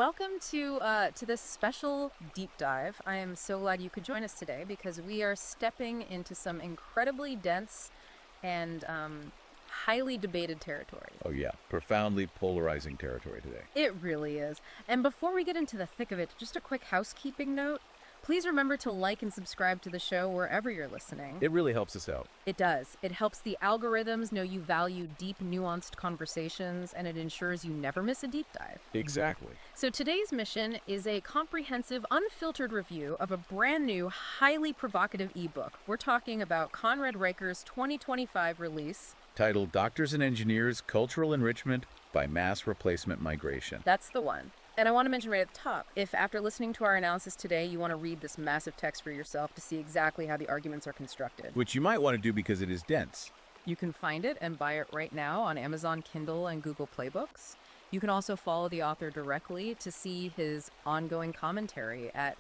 welcome to this special deep dive. I am so glad you could join us today because we are stepping into some incredibly dense and highly debated territory. Oh yeah, profoundly polarizing territory today. It really is. And before we get into the thick of it, just a quick housekeeping note. Please remember to like and subscribe to the show wherever you're listening. It really helps us out. It does. It helps the algorithms know you value deep, nuanced conversations, and it ensures you never miss a deep dive. Exactly. So today's mission is a comprehensive, unfiltered review of a brand new, highly provocative ebook. We're talking about Conrad Reicher's 2025 release, Titled Doctors and Engineers, Cultural Enrichment by Mass Replacement Migration. That's the one. And I want to mention right at the top, if after listening to our analysis today, you want to read this massive text for yourself to see exactly how the arguments are constructed, Which you might want to do because it is dense. you can find it and buy it right now on Amazon Kindle and Google Play Books. You can also follow the author directly to see his ongoing commentary at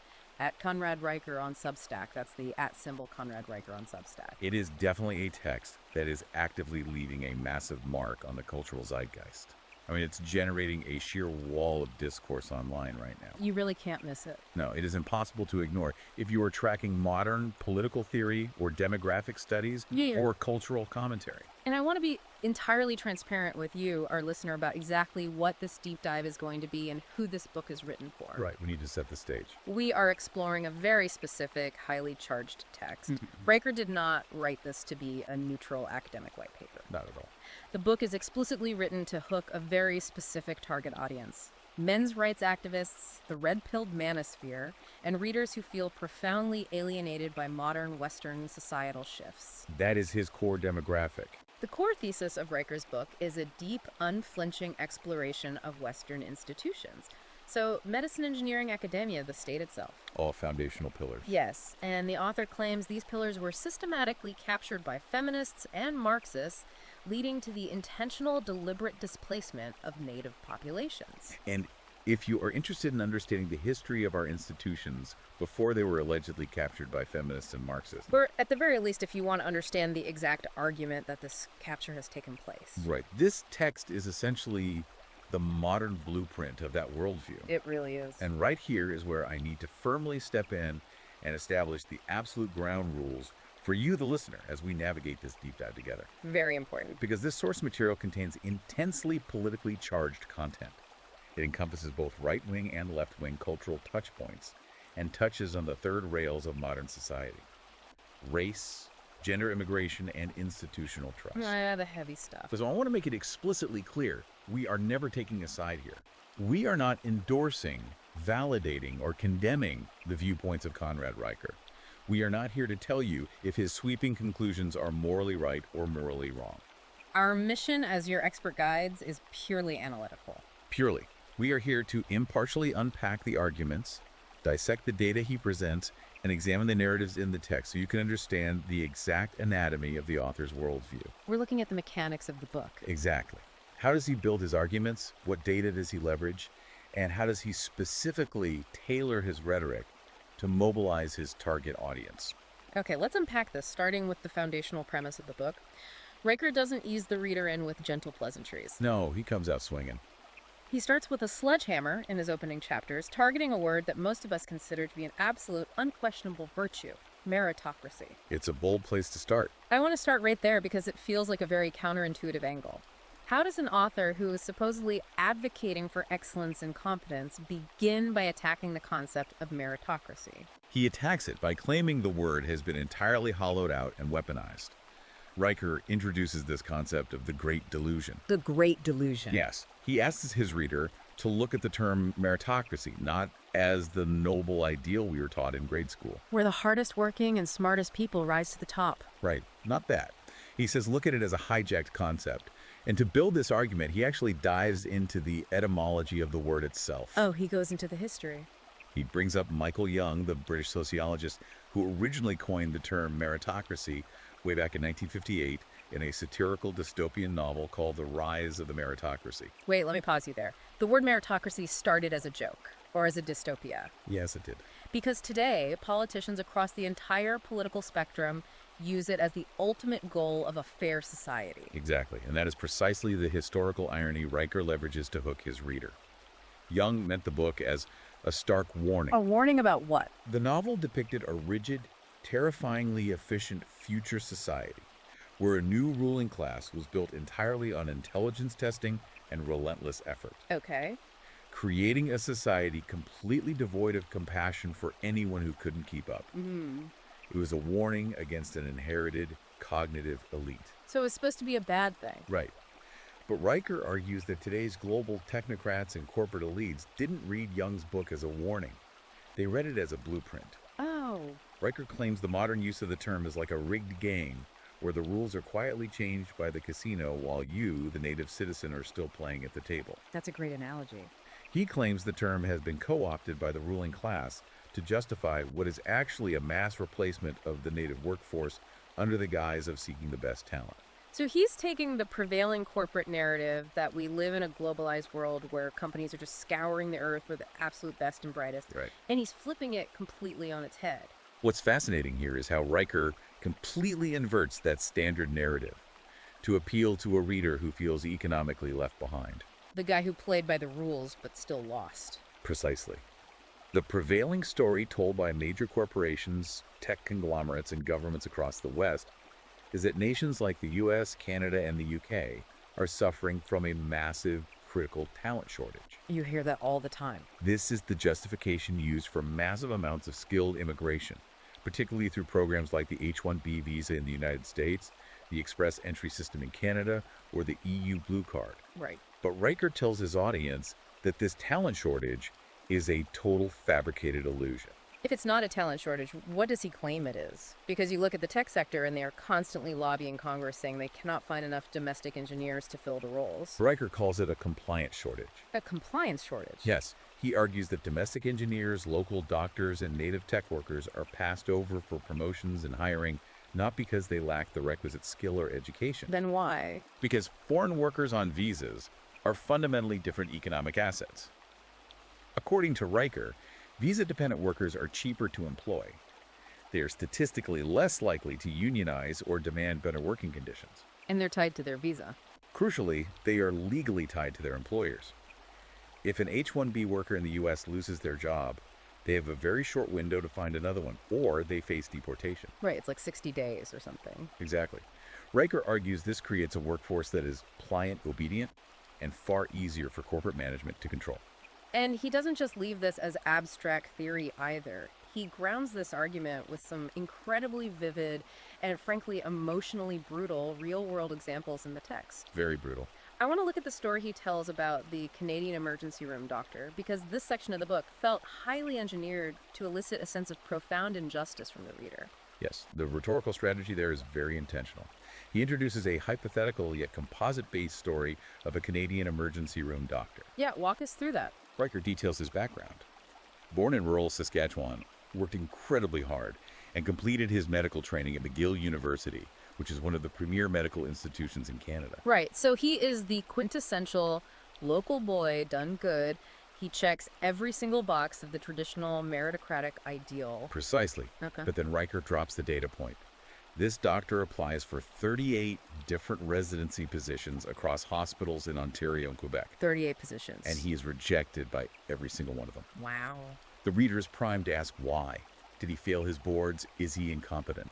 Conrad Reicher on Substack. That's the @ Conrad Reicher on Substack. It is definitely a text that is actively leaving a massive mark on the cultural zeitgeist. I mean, it's generating a sheer wall of discourse online right now. You really can't miss it. No, it is impossible to ignore. If you are tracking modern political theory or demographic studies or cultural commentary. And I want to be entirely transparent with you, our listener, about exactly what this deep dive is going to be and who this book is written for. Right, we need to set the stage. We are exploring a very specific, highly charged text. Reicher did not write this to be a neutral academic white paper. Not at all. The book is explicitly written to hook a very specific target audience: men's rights activists, the red-pilled manosphere, and readers who feel profoundly alienated by modern Western societal shifts. That is his core demographic. The core thesis of Reicher's book is a deep, unflinching exploration of Western institutions. So, medicine, engineering, academia, the state itself. All foundational pillars. Yes, and the author claims these pillars were systematically captured by feminists and Marxists, leading to the intentional, deliberate displacement of native populations. And if you are interested in understanding the history of our institutions before they were allegedly captured by feminists and Marxists. Or at the very least, if you want to understand the exact argument that this capture has taken place. Right. This text is essentially the modern blueprint of that worldview. It really is. And right here is where I need to firmly step in and establish the absolute ground rules for you, the listener, as we navigate this deep dive together. Very important. Because this source material contains intensely politically charged content. It encompasses both right-wing and left-wing cultural touchpoints and touches on the third rails of modern society: race, gender immigration, and institutional trust. Ah, the heavy stuff. So I want to make it explicitly clear, we are never taking a side here. We are not endorsing, validating, or condemning the viewpoints of Conrad Reicher. We are not here to tell you if his sweeping conclusions are morally right or morally wrong. Our mission as your expert guides is purely analytical. Purely. We are here to impartially unpack the arguments, dissect the data he presents, and examine the narratives in the text so you can understand the exact anatomy of the author's worldview. We're looking at the mechanics of the book. Exactly. How does he build his arguments? What data does he leverage? And how does he specifically tailor his rhetoric to mobilize his target audience? Okay, let's unpack this, starting with the foundational premise of the book. Reicher doesn't ease the reader in with gentle pleasantries. No, he comes out swinging. He starts with a sledgehammer in his opening chapters, targeting a word that most of us consider to be an absolute, unquestionable virtue: meritocracy. It's a bold place to start. I want to start right there because it feels like a very counterintuitive angle. How does an author who is supposedly advocating for excellence and competence begin by attacking the concept of meritocracy? He attacks it by claiming the word has been entirely hollowed out and weaponized. Reicher introduces this concept of the Great Delusion. The Great Delusion. Yes. He asks his reader to look at the term meritocracy, not as the noble ideal we were taught in grade school. Where the hardest working and smartest people rise to the top. Right. Not that. He says look at it as a hijacked concept. And to build this argument, he actually dives into the etymology of the word itself. Oh, he goes into the history. He brings up Michael Young, the British sociologist who originally coined the term meritocracy way back in 1958 in a satirical dystopian novel called The Rise of the Meritocracy. Wait, let me pause you there. The word meritocracy started as a joke, or as a dystopia. Yes, it did. Because today, politicians across the entire political spectrum use it as the ultimate goal of a fair society. Exactly, and that is precisely the historical irony Reicher leverages to hook his reader. Young meant the book as a stark warning. A warning about what? The novel depicted a rigid, terrifyingly efficient future society where a new ruling class was built entirely on intelligence testing and relentless effort, Okay. creating a society completely devoid of compassion for anyone who couldn't keep up. It was a warning against an inherited cognitive elite. So it's supposed to be a bad thing. Right. But Riker argues that today's global technocrats and corporate elites didn't read Young's book as a warning. They read it as a blueprint. Oh. Riker claims the modern use of the term is like a rigged game, where the rules are quietly changed by the casino while you, the native citizen, are still playing at the table. That's a great analogy. He claims the term has been co-opted by the ruling class to justify what is actually a mass replacement of the native workforce under the guise of seeking the best talent. So he's taking the prevailing corporate narrative that we live in a globalized world where companies are just scouring the earth for the absolute best and brightest, Right. and he's flipping it completely on its head. What's fascinating here is how Riker completely inverts that standard narrative to appeal to a reader who feels economically left behind. The guy who played by the rules but still lost. Precisely. The prevailing story told by major corporations, tech conglomerates, and governments across the West is that nations like the US, Canada, and the UK are suffering from a massive critical talent shortage. You hear that all the time. This is the justification used for massive amounts of skilled immigration, particularly through programs like the H-1B visa in the United States, the Express Entry System in Canada, or the EU Blue Card. Right. But Riker tells his audience that this talent shortage is a total fabricated illusion. If it's not a talent shortage, what does he claim it is? Because you look at the tech sector and they are constantly lobbying Congress saying they cannot find enough domestic engineers to fill the roles. Riker calls it a compliance shortage. A compliance shortage. Yes, he argues that domestic engineers, local doctors, and native tech workers are passed over for promotions and hiring not because they lack the requisite skill or education. Then why? Because foreign workers on visas are fundamentally different economic assets. According to Riker, visa-dependent workers are cheaper to employ. They are statistically less likely to unionize or demand better working conditions. And they're tied to their visa. Crucially, they are legally tied to their employers. If an H-1B worker in the U.S. loses their job, they have a very short window to find another one, or they face deportation. Right, it's like 60 days or something. Exactly. Riker argues this creates a workforce that is client obedient and far easier for corporate management to control. And he doesn't just leave this as abstract theory either. He grounds this argument with some incredibly vivid and frankly emotionally brutal real-world examples in the text. Very brutal. I want to look at the story he tells about the Canadian emergency room doctor because this section of the book felt highly engineered to elicit a sense of profound injustice from the reader. Yes, the rhetorical strategy there is very intentional. He introduces a hypothetical yet composite-based story of a Canadian emergency room doctor. Yeah, walk us through that. Riker details his background. Born in rural Saskatchewan, worked incredibly hard, and completed his medical training at McGill University, which is one of the premier medical institutions in Canada. Right, so he is the quintessential local boy done good. He checks every single box of the traditional meritocratic ideal. Precisely. Okay. But then Riker drops the data point. This doctor applies for 38 different residency positions across hospitals in Ontario and Quebec. 38 positions. And he is rejected by every single one of them. Wow. The reader is primed to ask why. Did he fail his boards? Is he incompetent?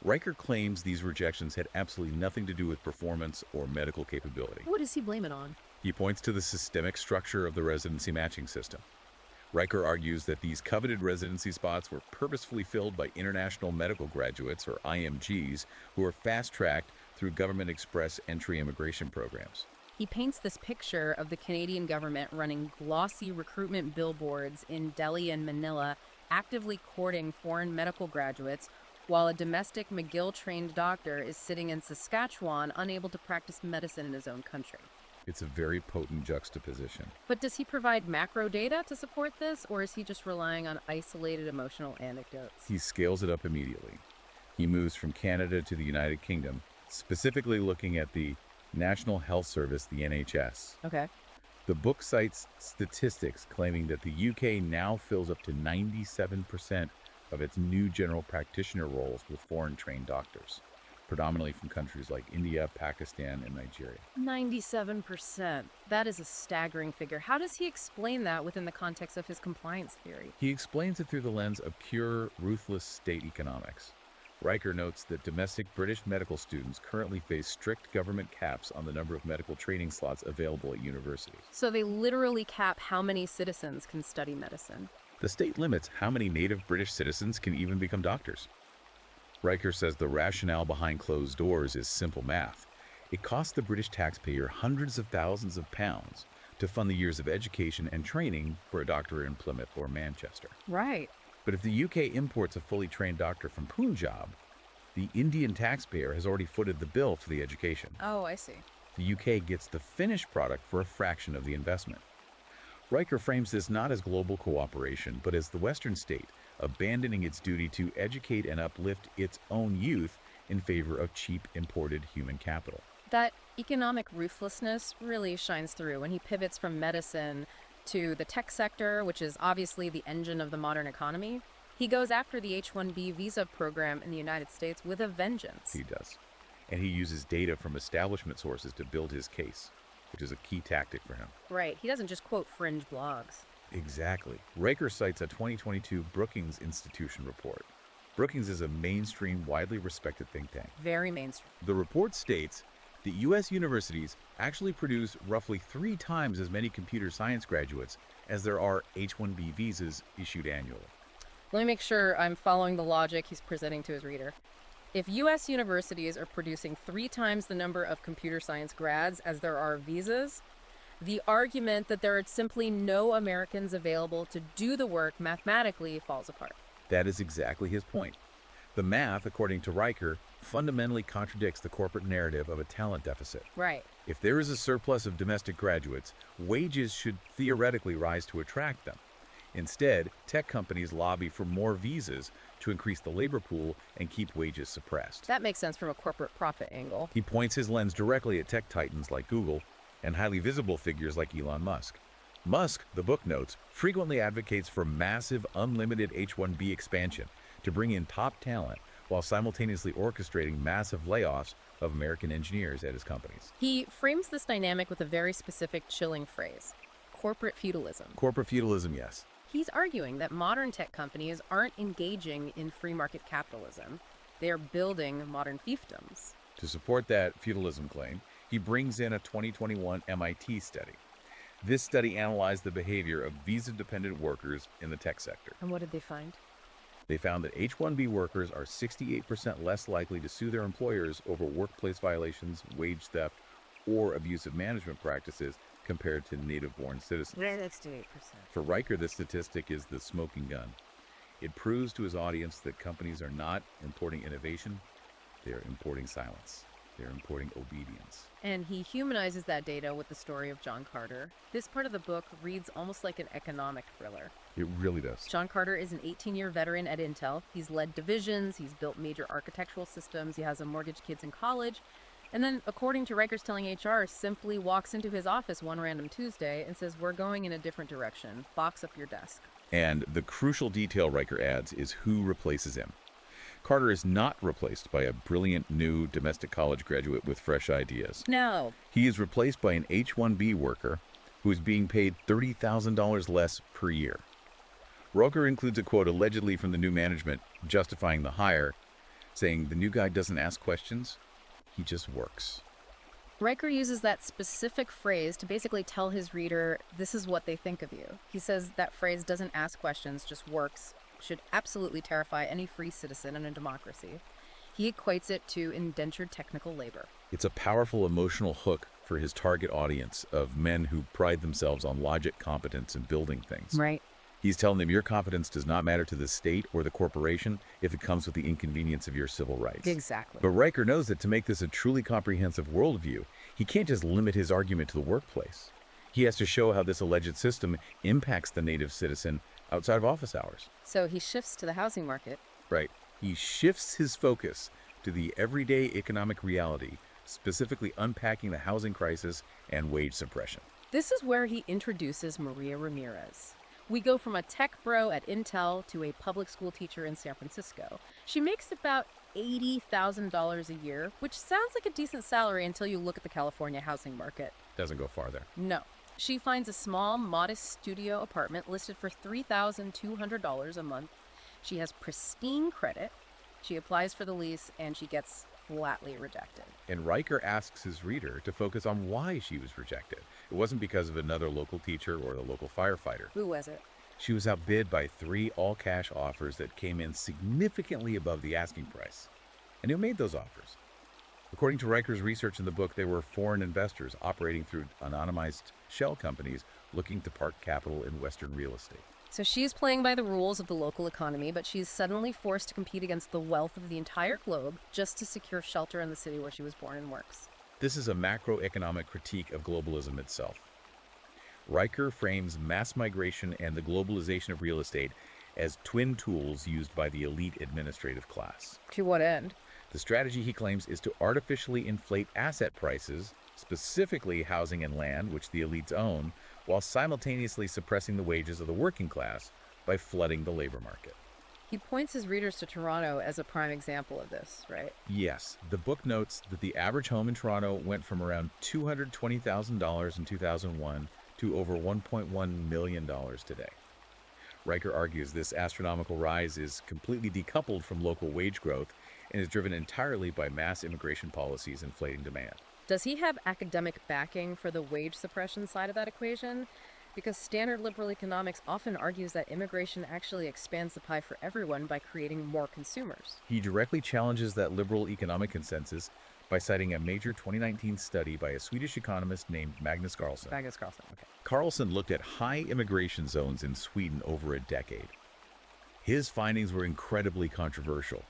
Riker claims these rejections had absolutely nothing to do with performance or medical capability. What does he blame it on? He points to the systemic structure of the residency matching system. Riker argues that these coveted residency spots were purposefully filled by international medical graduates, or IMGs, who are fast-tracked through government express entry immigration programs. He paints this picture of the Canadian government running glossy recruitment billboards in Delhi and Manila, actively courting foreign medical graduates, while a domestic McGill-trained doctor is sitting in Saskatchewan, unable to practice medicine in his own country. It's a very potent juxtaposition. But does he provide macro data to support this, or is he just relying on isolated emotional anecdotes? He scales it up immediately. He moves from Canada to the United Kingdom, specifically looking at the National Health Service, the NHS. Okay. The book cites statistics claiming that the UK now fills up to 97% of its new general practitioner roles with foreign-trained doctors. predominantly from countries like India, Pakistan, and Nigeria. 97%. That is a staggering figure. How does he explain that within the context of his compliance theory? He explains it through the lens of pure, ruthless state economics. Riker notes that domestic British medical students currently face strict government caps on the number of medical training slots available at universities. So they literally cap how many citizens can study medicine. The state limits how many native British citizens can even become doctors. Riker says the rationale behind closed doors is simple math. It costs the British taxpayer hundreds of thousands of pounds to fund the years of education and training for a doctor in Plymouth or Manchester. Right. But if the UK imports a fully trained doctor from Punjab, the Indian taxpayer has already footed the bill for the education. Oh, I see. The UK gets the finished product for a fraction of the investment. Riker frames this not as global cooperation, but as the Western state abandoning its duty to educate and uplift its own youth in favor of cheap imported human capital. That economic ruthlessness really shines through when he pivots from medicine to the tech sector, which is obviously the engine of the modern economy. He goes after the H-1B visa program in the United States with a vengeance. He does. And he uses data from establishment sources to build his case, which is a key tactic for him. Right. He doesn't just quote fringe blogs. Exactly. Riker cites a 2022 Brookings Institution report. Brookings is a mainstream, widely respected think tank. Very mainstream. The report states that U.S. universities actually produce roughly 3 times as many computer science graduates as there are H-1B visas issued annually. Let me make sure I'm following the logic he's presenting to his reader. If U.S. universities are producing 3 times the number of computer science grads as there are visas, the argument that there are simply no Americans available to do the work mathematically falls apart. That is exactly his point. The math, according to Riker, fundamentally contradicts the corporate narrative of a talent deficit. Right. If there is a surplus of domestic graduates, wages should theoretically rise to attract them. Instead, tech companies lobby for more visas to increase the labor pool and keep wages suppressed. That makes sense from a corporate profit angle. He points his lens directly at tech titans like Google and highly visible figures like Elon Musk. Musk, the book notes, frequently advocates for massive, unlimited H-1B expansion to bring in top talent while simultaneously orchestrating massive layoffs of American engineers at his companies. He frames this dynamic with a very specific, chilling phrase: corporate feudalism. Corporate feudalism, yes. He's arguing that modern tech companies aren't engaging in free market capitalism. They are building modern fiefdoms. To support that feudalism claim, he brings in a 2021 MIT study. This study analyzed the behavior of visa-dependent workers in the tech sector. And what did they find? They found that H-1B workers are 68% less likely to sue their employers over workplace violations, wage theft, or abusive management practices compared to native-born citizens. Yeah, that's 68%. For Riker, this statistic is the smoking gun. It proves to his audience that companies are not importing innovation, they are importing silence. They're importing obedience. And he humanizes that data with the story of John Carter. This part of the book reads almost like an economic thriller. It really does. John Carter is an 18-year veteran at Intel. He's led divisions, he's built major architectural systems, he has a mortgage kids in college. And then, according to Riker's Telling HR, simply walks into his office one random Tuesday and says, "We're going in a different direction. Box up your desk." And the crucial detail Riker adds is who replaces him. Carter is not replaced by a brilliant new domestic college graduate with fresh ideas. No. He is replaced by an H-1B worker who is being paid $30,000 less per year. Riker includes a quote allegedly from the new management justifying the hire, saying the new guy doesn't ask questions, he just works. Riker uses that specific phrase to basically tell his reader, this is what they think of you. He says that phrase doesn't ask questions, just works, should absolutely terrify any free citizen in a democracy. He equates it to indentured technical labor. It's a powerful emotional hook for his target audience of men who pride themselves on logic, competence, and building things. Right. He's telling them your competence does not matter to the state or the corporation if it comes with the inconvenience of your civil rights. Exactly. But Riker knows that to make this a truly comprehensive worldview, he can't just limit his argument to the workplace. He has to show how this alleged system impacts the native citizen outside of office hours. So he shifts to the housing market. Right. He shifts his focus to the everyday economic reality, specifically unpacking the housing crisis and wage suppression. This is where he introduces Maria Ramirez. We go from a tech bro at Intel to a public school teacher in San Francisco. She makes about $80,000 a year, which sounds like a decent salary until you look at the California housing market. Doesn't go far there. No. She finds a small, modest studio apartment listed for $3,200 a month. She has pristine credit. She applies for the lease, and she gets flatly rejected. And Riker asks his reader to focus on why she was rejected. It wasn't because of another local teacher or the local firefighter. Who was it? She was outbid by 3 all-cash offers that came in significantly above the asking price. And who made those offers? According to Riker's research in the book, they were foreign investors operating through anonymized shell companies looking to park capital in Western real estate. So she's playing by the rules of the local economy, but she's suddenly forced to compete against the wealth of the entire globe just to secure shelter in the city where she was born and works. This is a macroeconomic critique of globalism itself. Riker frames mass migration and the globalization of real estate as twin tools used by the elite administrative class. To what end? The strategy, he claims, is to artificially inflate asset prices, specifically housing and land, which the elites own, while simultaneously suppressing the wages of the working class by flooding the labor market. He points his readers to Toronto as a prime example of this, right? Yes, the book notes that the average home in Toronto went from around $220,000 in 2001 to over $1.1 million today. Riker argues this astronomical rise is completely decoupled from local wage growth and is driven entirely by mass immigration policies inflating demand. Does he have academic backing for the wage suppression side of that equation? Because standard liberal economics often argues that immigration actually expands the pie for everyone by creating more consumers. He directly challenges that liberal economic consensus by citing a major 2019 study by a Swedish economist named Magnus Carlson. Magnus Carlson, okay. Carlson looked at high immigration zones in Sweden over a decade. His findings were incredibly controversial.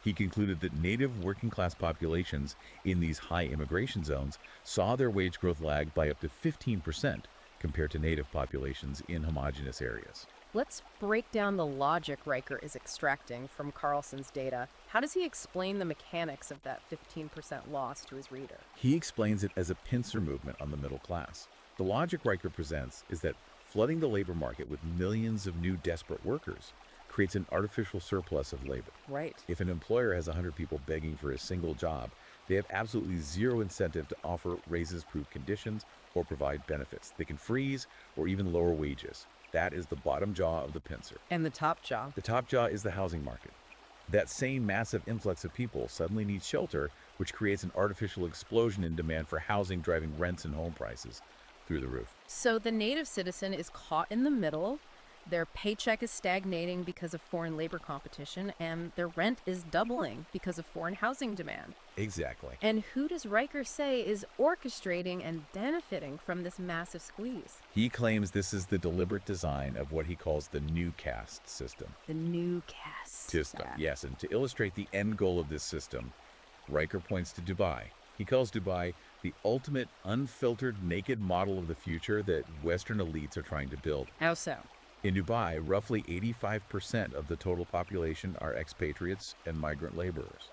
He concluded that native working-class populations in these high immigration zones saw their wage growth lag by up to 15% compared to native populations in homogeneous areas. Let's break down the logic Riker is extracting from Carlson's data. How does he explain the mechanics of that 15% loss to his reader? He explains it as a pincer movement on the middle class. The logic Riker presents is that flooding the labor market with millions of new desperate workers creates an artificial surplus of labor. Right. If an employer has 100 people begging for a single job, they have absolutely zero incentive to offer raises-proof conditions or provide benefits. They can freeze or even lower wages. That is the bottom jaw of the pincer. And the top jaw? The top jaw is the housing market. That same massive influx of people suddenly needs shelter, which creates an artificial explosion in demand for housing, driving rents and home prices through the roof. So the native citizen is caught in the middle. Their paycheck is stagnating because of foreign labor competition, and their rent is doubling because of foreign housing demand. Exactly. And who does Riker say is orchestrating and benefiting from this massive squeeze? He claims this is the deliberate design of what he calls the new caste system. The new caste System, yes. And to illustrate the end goal of this system, Riker points to Dubai. He calls Dubai the ultimate unfiltered naked model of the future that Western elites are trying to build. How so? In Dubai, roughly 85% of the total population are expatriates and migrant laborers.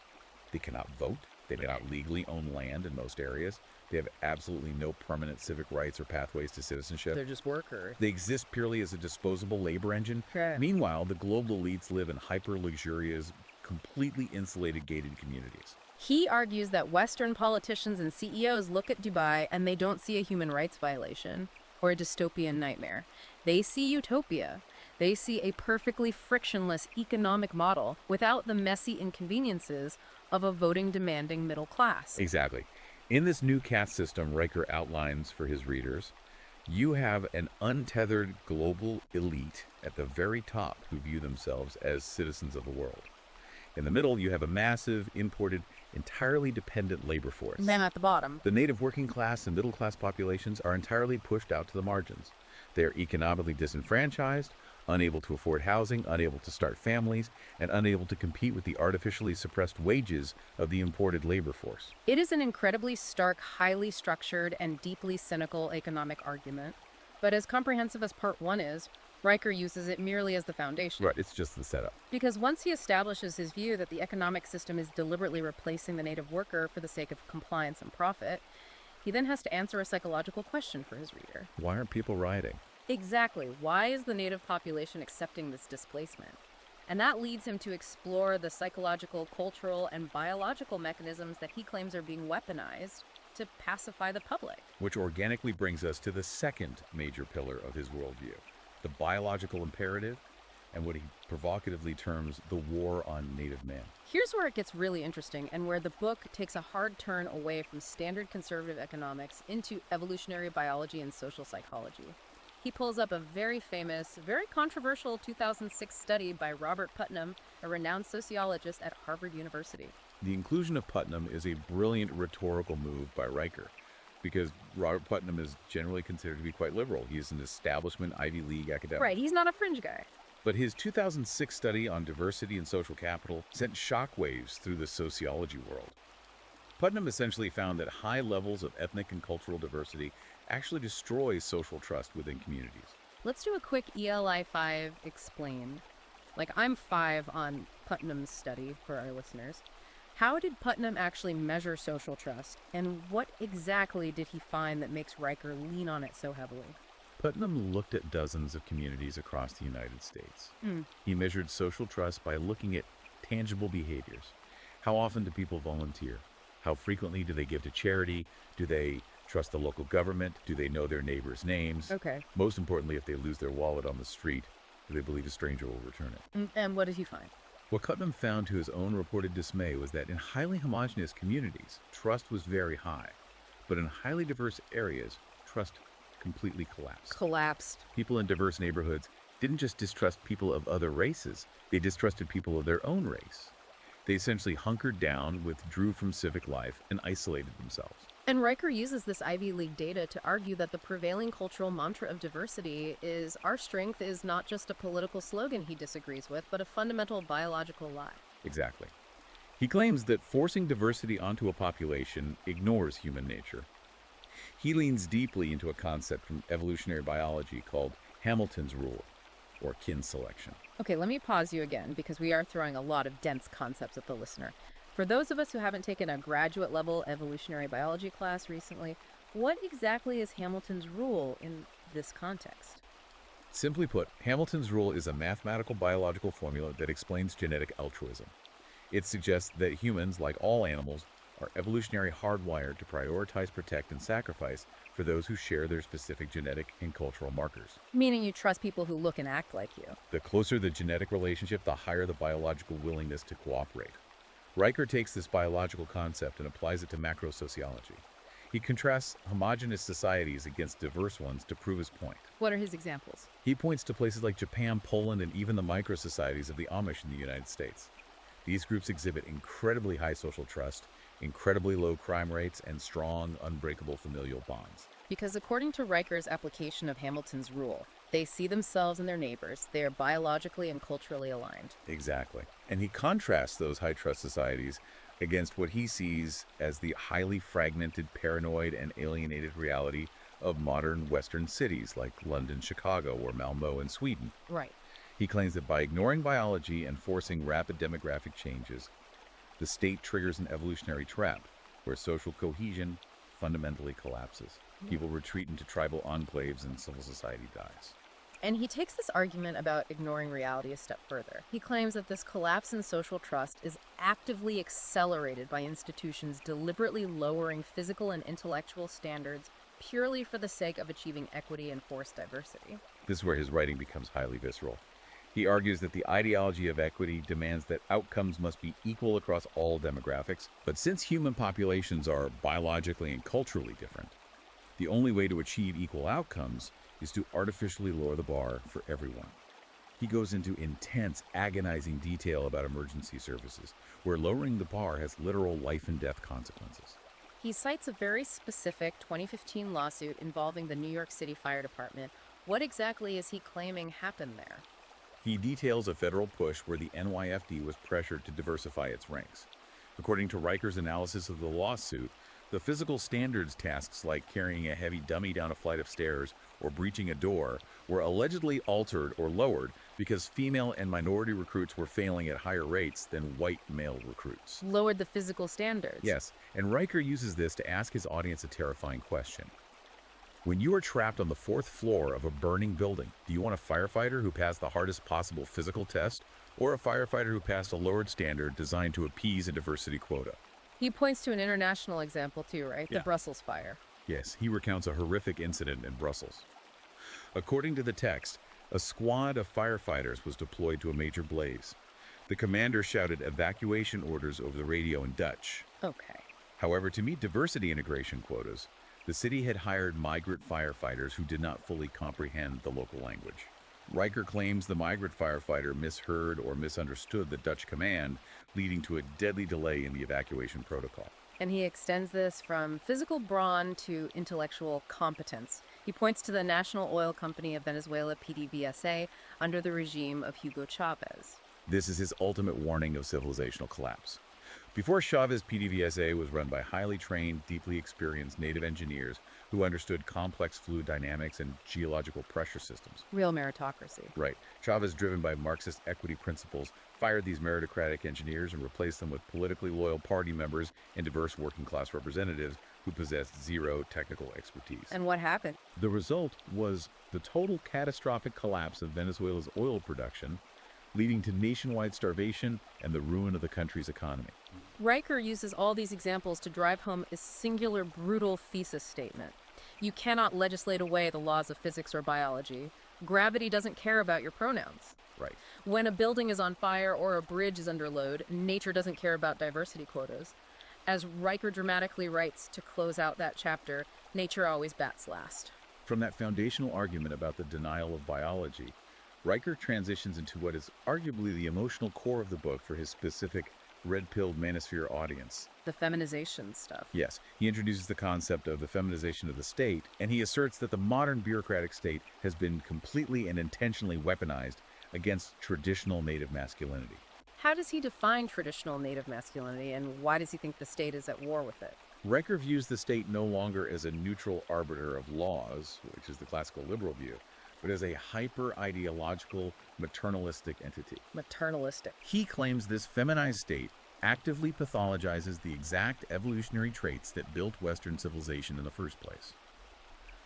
They cannot vote. They cannot legally own land in most areas. They have absolutely no permanent civic rights or pathways to citizenship. They're just workers. They exist purely as a disposable labor engine. Correct. Meanwhile, the global elites live in hyper-luxurious, completely insulated gated communities. He argues that Western politicians and CEOs look at Dubai and they don't see a human rights violation or a dystopian nightmare. They see utopia. They see a perfectly frictionless economic model without the messy inconveniences of a voting-demanding middle class. Exactly. In this new caste system Riker outlines for his readers, you have an untethered global elite at the very top who view themselves as citizens of the world. In the middle, you have a massive, imported, entirely dependent labor force. Then at the bottom. The native working class and middle class populations are entirely pushed out to the margins. They are economically disenfranchised, unable to afford housing, unable to start families, and unable to compete with the artificially suppressed wages of the imported labor force. It is an incredibly stark, highly structured, and deeply cynical economic argument. But as comprehensive as part one is, Riker uses it merely as the foundation. Right, it's just the setup. Because once he establishes his view that the economic system is deliberately replacing the native worker for the sake of compliance and profit, he then has to answer a psychological question for his reader. Why aren't people rioting? Exactly. Why is the native population accepting this displacement? And that leads him to explore the psychological, cultural, and biological mechanisms that he claims are being weaponized to pacify the public. Which organically brings us to the second major pillar of his worldview, the biological imperative, and what he provocatively terms the war on native men. Here's where it gets really interesting and where the book takes a hard turn away from standard conservative economics into evolutionary biology and social psychology. He pulls up a very famous, very controversial 2006 study by Robert Putnam, a renowned sociologist at Harvard University. The inclusion of Putnam is a brilliant rhetorical move by Riker, because Robert Putnam is generally considered to be quite liberal. He's an establishment Ivy League academic. Right, he's not a fringe guy. But his 2006 study on diversity and social capital sent shockwaves through the sociology world. Putnam essentially found that high levels of ethnic and cultural diversity actually destroy social trust within communities. Let's do a quick ELI 5 explain. Like, I'm 5 on Putnam's study for our listeners. How did Putnam actually measure social trust, and what exactly did he find that makes Riker lean on it so heavily? Putnam looked at dozens of communities across the United States. He measured social trust by looking at tangible behaviors. How often do people volunteer? How frequently do they give to charity? Do they trust the local government? Do they know their neighbors' names? Okay. Most importantly, if they lose their wallet on the street, do they believe a stranger will return it? And what did he find? What Putnam found to his own reported dismay was that in highly homogeneous communities, trust was very high. But in highly diverse areas, trust completely collapsed. People in diverse neighborhoods didn't just distrust people of other races, they distrusted people of their own race. They essentially hunkered down, withdrew from civic life, and isolated themselves. And Riker uses this Ivy League data to argue that the prevailing cultural mantra of diversity is our strength is not just a political slogan he disagrees with, but a fundamental biological lie. Exactly. He claims that forcing diversity onto a population ignores human nature. He leans deeply into a concept from evolutionary biology called Hamilton's rule, or kin selection. Okay, let me pause you again because we are throwing a lot of dense concepts at the listener. For those of us who haven't taken a graduate level evolutionary biology class recently, what exactly is Hamilton's rule in this context? Simply put, Hamilton's rule is a mathematical biological formula that explains genetic altruism. It suggests that humans, like all animals, are evolutionary hardwired to prioritize, protect, and sacrifice for those who share their specific genetic and cultural markers. Meaning you trust people who look and act like you. The closer the genetic relationship, the higher the biological willingness to cooperate. Riker takes this biological concept and applies it to macro-sociology. He contrasts homogeneous societies against diverse ones to prove his point. What are his examples? He points to places like Japan, Poland, and even the micro-societies of the Amish in the United States. These groups exhibit incredibly high social trust, incredibly low crime rates, and strong, unbreakable familial bonds. Because according to Riker's application of Hamilton's rule, they see themselves and their neighbors. They are biologically and culturally aligned. Exactly. And he contrasts those high-trust societies against what he sees as the highly fragmented, paranoid, and alienated reality of modern Western cities like London, Chicago, or Malmö in Sweden. Right. He claims that by ignoring biology and forcing rapid demographic changes, the state triggers an evolutionary trap where social cohesion fundamentally collapses. People retreat into tribal enclaves and civil society dies. And he takes this argument about ignoring reality a step further. He claims that this collapse in social trust is actively accelerated by institutions deliberately lowering physical and intellectual standards purely for the sake of achieving equity and forced diversity. This is where his writing becomes highly visceral. He argues that the ideology of equity demands that outcomes must be equal across all demographics, but since human populations are biologically and culturally different, the only way to achieve equal outcomes is to artificially lower the bar for everyone. He goes into intense, agonizing detail about emergency services, where lowering the bar has literal life and death consequences. He cites a very specific 2015 lawsuit involving the New York City Fire Department. What exactly is he claiming happened there? He details a federal push where the NYFD was pressured to diversify its ranks. According to Riker's analysis of the lawsuit, the physical standards tasks like carrying a heavy dummy down a flight of stairs or breaching a door were allegedly altered or lowered because female and minority recruits were failing at higher rates than white male recruits. Lowered the physical standards? Yes, and Riker uses this to ask his audience a terrifying question. When you are trapped on the 4th floor of a burning building, do you want a firefighter who passed the hardest possible physical test or a firefighter who passed a lowered standard designed to appease a diversity quota. He points to an international example too, right? The Yeah. Brussels fire. Yes, he recounts a horrific incident in Brussels. According to the text, a squad of firefighters was deployed to a major blaze. The commander shouted evacuation orders over the radio in Dutch. Okay. However, to meet diversity integration quotas, the city had hired migrant firefighters who did not fully comprehend the local language. Riker claims the migrant firefighter misheard or misunderstood the Dutch command, leading to a deadly delay in the evacuation protocol. And he extends this from physical brawn to intellectual competence. He points to the National Oil Company of Venezuela, PDVSA, under the regime of Hugo Chavez. This is his ultimate warning of civilizational collapse. Before Chavez, PDVSA was run by highly trained, deeply experienced native engineers who understood complex fluid dynamics and geological pressure systems. Real meritocracy. Right. Chavez, driven by Marxist equity principles, fired these meritocratic engineers and replaced them with politically loyal party members and diverse working-class representatives who possessed zero technical expertise. And what happened? The result was the total catastrophic collapse of Venezuela's oil production, leading to nationwide starvation and the ruin of the country's economy. Riker uses all these examples to drive home a singular, brutal thesis statement. You cannot legislate away the laws of physics or biology. Gravity doesn't care about your pronouns. Right. When a building is on fire or a bridge is under load, nature doesn't care about diversity quotas. As Riker dramatically writes to close out that chapter, nature always bats last. From that foundational argument about the denial of biology, Riker transitions into what is arguably the emotional core of the book for his specific red-pilled manosphere audience. The feminization stuff. Yes, he introduces the concept of the feminization of the state, and he asserts that the modern bureaucratic state has been completely and intentionally weaponized against traditional native masculinity. How does he define traditional native masculinity, and why does he think the state is at war with it? Riker views the state no longer as a neutral arbiter of laws, which is the classical liberal view, but as a hyper-ideological, maternalistic entity. Maternalistic. He claims this feminized state actively pathologizes the exact evolutionary traits that built Western civilization in the first place.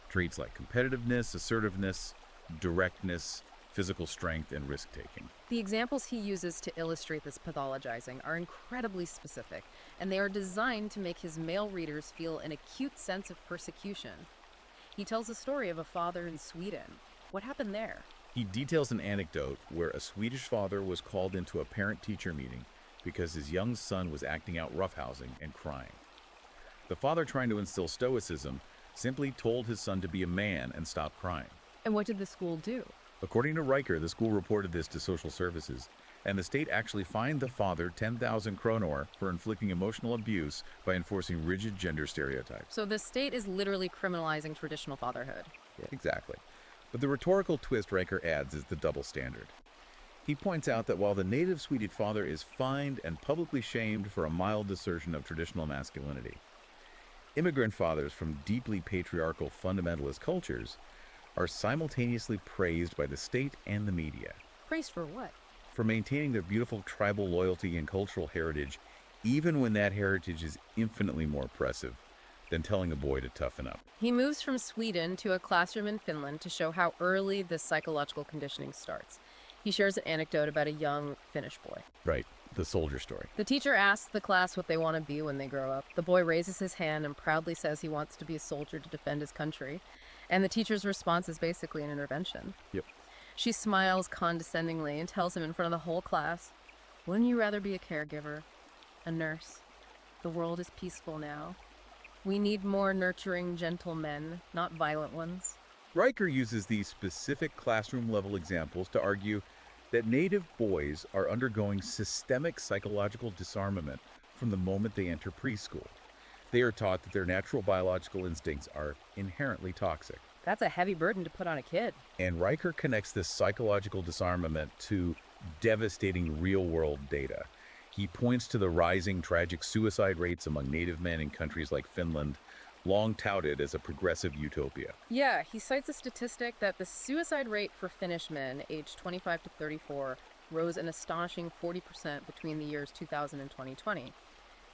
Traits like competitiveness, assertiveness, directness, physical strength, and risk-taking. The examples he uses to illustrate this pathologizing are incredibly specific, and they are designed to make his male readers feel an acute sense of persecution. He tells the story of a father in Sweden. What happened there? He details an anecdote where a Swedish father was called into a parent-teacher meeting because his young son was acting out roughhousing and crying. The father, trying to instill stoicism, simply told his son to be a man and stop crying. And what did the school do? According to Riker, the school reported this to social services, and the state actually fined the father 10,000 kronor for inflicting emotional abuse by enforcing rigid gender stereotypes. So the state is literally criminalizing traditional fatherhood. Yeah, exactly. But the rhetorical twist Riker adds is the double standard. He points out that while the native Swedish father is fined and publicly shamed for a mild assertion of traditional masculinity, immigrant fathers from deeply patriarchal fundamentalist cultures are simultaneously praised by the state and the media. Praised for what? For maintaining their beautiful tribal loyalty and cultural heritage, even when that heritage is infinitely more oppressive than telling a boy to toughen up. He moves from Sweden to a classroom in Finland to show how early this psychological conditioning starts. He shares an anecdote about a young Finnish boy. Right, the soldier story. The teacher asks the class what they want to be when they grow up. The boy raises his hand and proudly says he wants to be a soldier to defend his country. And the teacher's response is basically an intervention. Yep. She smiles condescendingly and tells him in front of the whole class, "Wouldn't you rather be a caregiver, a nurse? The world is peaceful now. We need more nurturing, gentle men, not violent ones." Riker uses these specific classroom-level examples to argue that native boys are undergoing systemic psychological disarmament from the moment they enter preschool. They are taught that their natural biological instincts are inherently toxic. That's a heavy burden to put on a kid. And Riker connects this psychological disarmament to devastating real-world data. He points to the rising tragic suicide rates among native men in countries like Finland, long touted as a progressive utopia. Yeah, he cites a statistic that the suicide rate for Finnish men aged 25 to 34 rose an astonishing 40% between the years 2000 and 2020.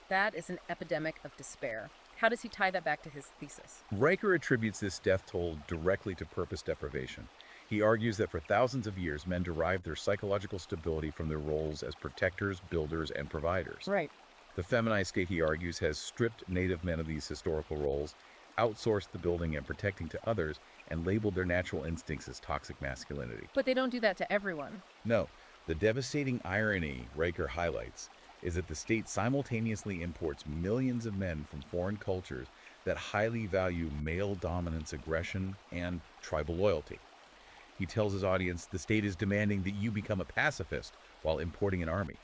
That is an epidemic of despair. How does he tie that back to his thesis? Riker attributes this death toll directly to purpose deprivation. He argues that for thousands of years, men derived their psychological stability from their roles as protectors, builders, and providers. Right. The feminized state, he argues, has stripped Native men of these historical roles, outsourced the building and protecting to others, and labeled their natural instincts as toxic masculinity. But they don't do that to everyone. No, the devastating irony Riker highlights is that the state simultaneously imports millions of men from foreign cultures that highly value male dominance, aggression, and tribal loyalty. He tells his audience the state is demanding that you become a pacifist while importing an army.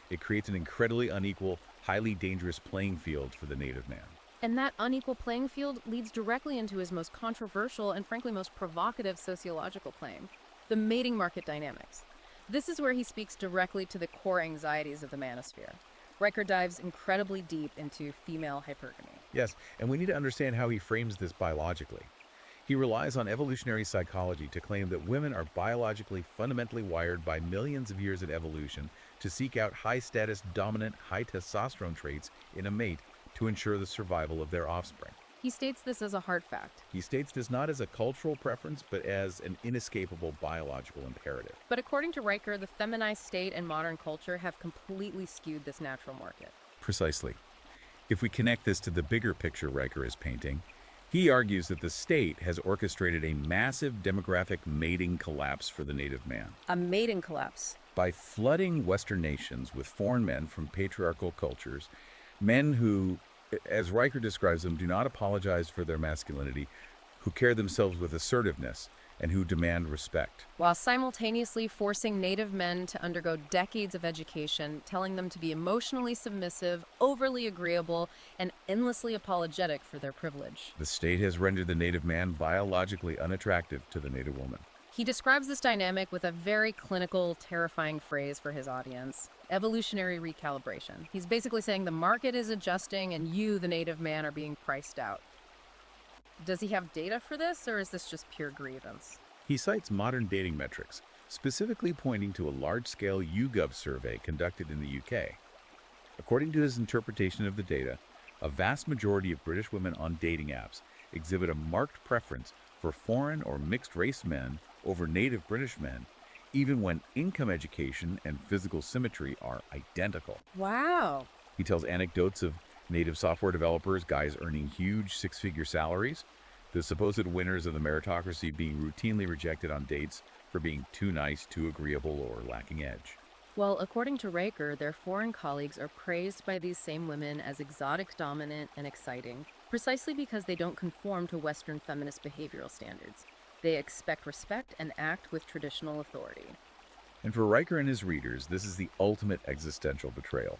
It creates an incredibly unequal, highly dangerous playing field for the Native man. And that unequal playing field leads directly into his most controversial and frankly most provocative sociological claim, the mating market dynamics. This is where he speaks directly to the core anxieties of the manosphere. Riker dives incredibly deep into female hypergamy. Yes, and we need to understand how he frames this biologically. He relies on evolutionary psychology to claim that women are biologically fundamentally wired by millions of years of evolution to seek out high-status, dominant, high-testosterone traits in a mate to ensure the survival of their offspring. He states this as a hard fact. He states this not as a cultural preference, but as an inescapable biological imperative. But according to Riker, the feminized state and modern culture have completely skewed this natural market. Precisely. If we connect this to the bigger picture Riker is painting, he argues that the state has orchestrated a massive demographic mating collapse for the Native man. A mating collapse. By flooding Western nations with foreign men from patriarchal cultures, men who, as Riker describes them, do not apologize for their masculinity, who carry themselves with assertiveness, and who demand respect. While simultaneously forcing Native men to undergo decades of education, telling them to be emotionally submissive, overly agreeable, and endlessly apologetic for their privilege. The state has rendered the Native man biologically unattractive to the Native woman. He describes this dynamic with a very clinical, terrifying phrase for his audience: evolutionary recalibration. He's basically saying the market is adjusting and you, the Native man, are being priced out. Does he have data for this, or is this just pure grievance? He cites modern dating metrics, specifically pointing to a large-scale YouGov survey conducted in the UK. According to his interpretation of the data, a vast majority of British women on dating apps exhibit a marked preference for foreign or mixed-race men over native British men, even when income, education, and physical symmetry are identical. Wow. He tells anecdotes of native software developers, guys earning huge six-figure salaries, the supposed winners of the meritocracy being routinely rejected on dates for being too nice, too agreeable, or lacking edge. Well, according to Riker, their foreign colleagues are praised by these same women as exotic, dominant, and exciting, precisely because they don't conform to Western feminist behavioral standards. They expect respect and act with traditional authority. And for Riker and his readers, this is the ultimate existential betrayal.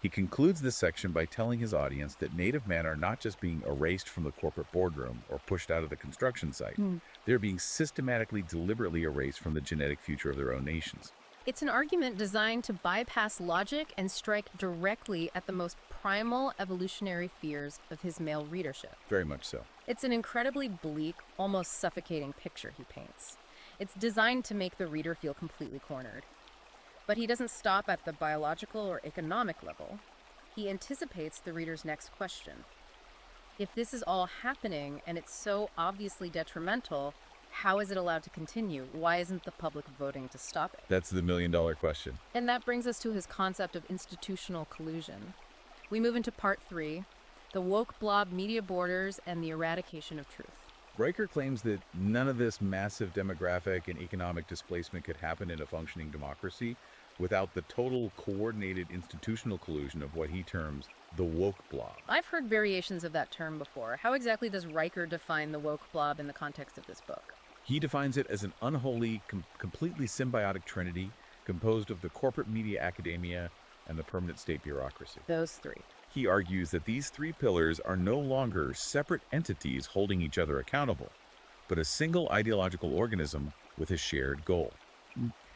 He concludes this section by telling his audience that Native men are not just being erased from the corporate boardroom or pushed out of the construction site. They're being systematically, deliberately erased from the genetic future of their own nations. It's an argument designed to bypass logic and strike directly at the most primal evolutionary fears of his male readership. Very much so. It's an incredibly bleak, almost suffocating picture he paints. It's designed to make the reader feel completely cornered. But he doesn't stop at the biological or economic level. He anticipates the reader's next question. If this is all happening and it's so obviously detrimental, how is it allowed to continue? Why isn't the public voting to stop it? That's the million-dollar question. And that brings us to his concept of institutional collusion. We move into part 3, the woke blob media borders and the eradication of truth. Riker claims that none of this massive demographic and economic displacement could happen in a functioning democracy without the total coordinated institutional collusion of what he terms the woke blob. I've heard variations of that term before. How exactly does Riker define the woke blob in the context of this book? He defines it as an unholy, completely symbiotic trinity composed of the corporate media academia and the permanent state bureaucracy. Those three. He argues that these three pillars are no longer separate entities holding each other accountable, but a single ideological organism with a shared goal.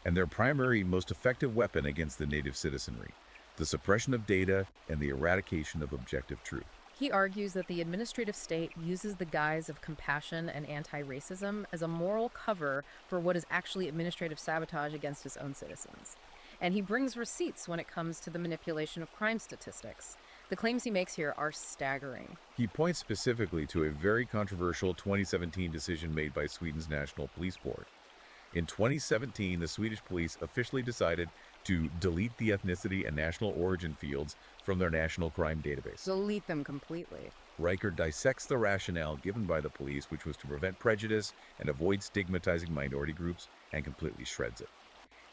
And their primary, most effective weapon against the native citizenry, the suppression of data and the eradication of objective truth. He argues that the administrative state uses the guise of compassion and anti-racism as a moral cover for what is actually administrative sabotage against his own citizens. And he brings receipts when it comes to the manipulation of crime statistics. The claims he makes here are staggering. He points specifically to a very controversial 2017 decision made by Sweden's National Police Board. In 2017, the Swedish police officially decided to delete the ethnicity and national origin fields from their national crime database. Delete them completely. Riker dissects the rationale given by the police, which was to prevent prejudice and avoid stigmatizing minority groups, and completely shreds it.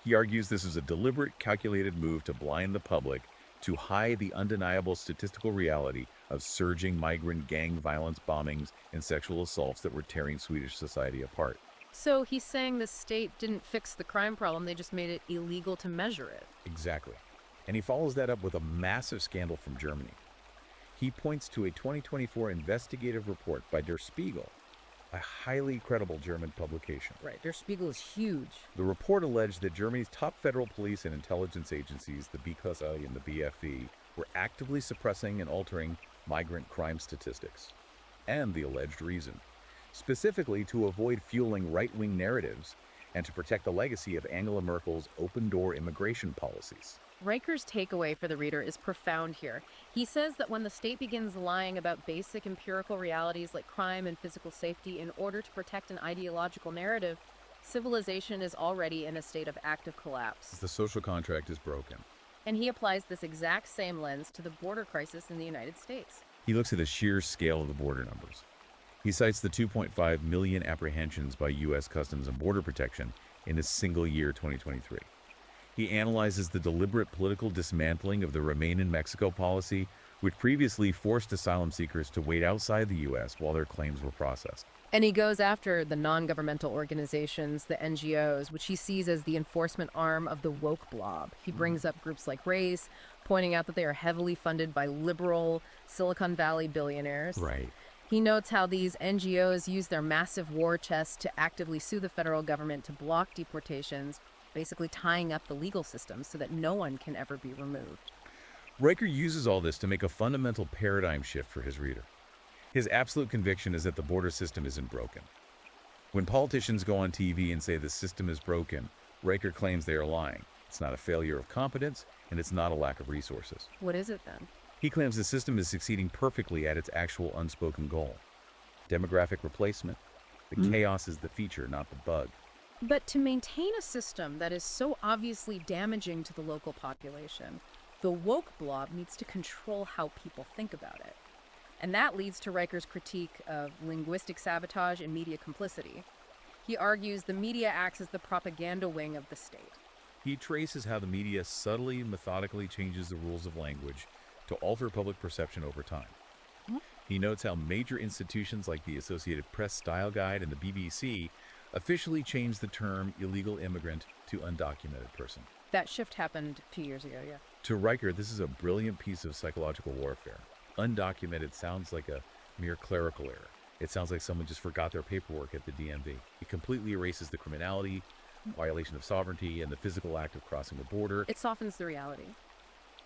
He argues this is a deliberate, calculated move to blind the public to hide the undeniable statistical reality of surging migrant gang violence, bombings, and sexual assaults that were tearing Swedish society apart. So he's saying the state didn't fix the crime problem, they just made it illegal to measure it. Exactly. And he follows that up with a massive scandal from Germany. He points to a 2024 investigative report by Der Spiegel, a highly credible German publication. Right, Der Spiegel is huge. The report alleged that Germany's top federal police and intelligence agencies, the BKSI and the BFE, were actively suppressing and altering migrant crime statistics. And the alleged reason, specifically to avoid fueling right-wing narratives and to protect the legacy of Angela Merkel's open-door immigration policies. Riker's takeaway for the reader is profound here. He says that when the state begins lying about basic empirical realities like crime and physical safety in order to protect an ideological narrative, civilization is already in a state of active collapse. The social contract is broken. And he applies this exact same lens to the border crisis in the United States. He looks at the sheer scale of the border numbers. He cites the 2.5 million apprehensions by U.S. Customs and Border Protection in a single year, 2023. He analyzes the deliberate political dismantling of the Remain in Mexico policy, which previously forced asylum seekers to wait outside the U.S. while their claims were processed. And he goes after the non-governmental organizations, the NGOs, which he sees as the enforcement arm of the woke blob. He brings up groups like Race, pointing out that they are heavily funded by liberal Silicon Valley billionaires. Right. He notes how these NGOs use their massive war chest to actively sue the federal government to block deportations, basically tying up the legal system so that no one can ever be removed. Riker uses all this to make a fundamental paradigm shift for his reader. His absolute conviction is that the border system isn't broken. When politicians go on TV and say the system is broken, Riker claims they are lying. It's not a failure of competence, and it's not a lack of resources. What is it then? He claims the system is succeeding perfectly at its actual unspoken goal. Demographic replacement. The chaos is the feature, not the bug. But to maintain a system that is so obviously damaging to the local population, the woke blob needs to control how people think about it. And that leads to Riker's critique of linguistic sabotage and media complicity. He argues the media acts as the propaganda wing of the state. He traces how the media subtly, methodically changes the rules of language to alter public perception over time. He notes how major institutions like the Associated Press Style Guide and the BBC officially changed the term illegal immigrant to undocumented person. That shift happened a few years ago, yeah. To Riker, this is a brilliant piece of psychological warfare. Undocumented sounds like a mere clerical error. It sounds like someone just forgot their paperwork at the DMV. It completely erases the criminality, violation of sovereignty, and the physical act of crossing the border. It softens the reality.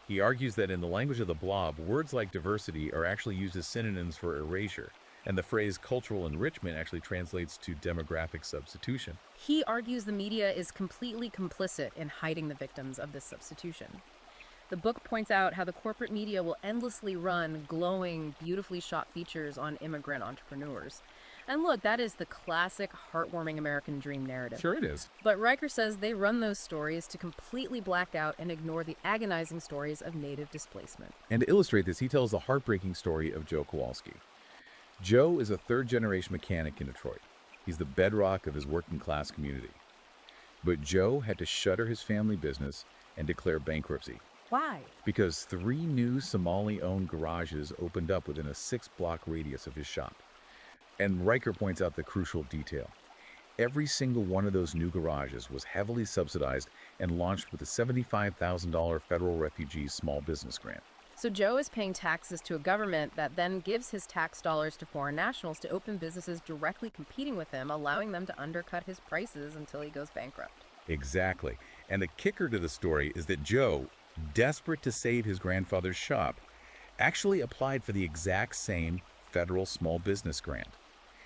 He argues that in the language of the blob, words like diversity are actually used as synonyms for erasure, and the phrase cultural enrichment actually translates to demographic substitution. He argues the media is completely complicit in hiding the victims of this substitution. The book points out how the corporate media will endlessly run glowing, beautifully shot features on immigrant entrepreneurs. And look, that is the classic, heartwarming American dream narrative. Sure it is. But Riker says they run those stories to completely black out and ignore the agonizing stories of native displacement. And to illustrate this, he tells the heartbreaking story of Joe Kowalski. Joe is a third-generation mechanic in Detroit. He's the bedrock of his working-class community. But Joe had to shutter his family business and declare bankruptcy. Why? Because 3 new Somali-owned garages opened up within a 6-block radius of his shop. And Riker points out the crucial detail. Every single one of those new garages was heavily subsidized and launched with a $75,000 federal refugee small business grant. So Joe is paying taxes to a government that then gives his tax dollars to foreign nationals to open businesses directly competing with him, allowing them to undercut his prices until he goes bankrupt. Exactly. And the kicker to the story is that Joe, desperate to save his grandfather's shop, actually applied for the exact same federal small business grant.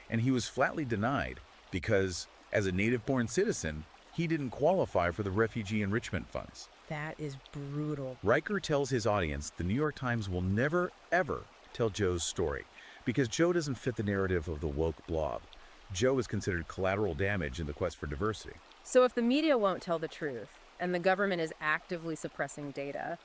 And he was flatly denied because, as a native-born citizen, he didn't qualify for the refugee enrichment funds. That is brutal. Riker tells his audience the New York Times will never, ever tell Joe's story because Joe doesn't fit the narrative of the woke blob. Joe is considered collateral damage in the quest for diversity. So if the media won't tell the truth and the government is actively suppressing data,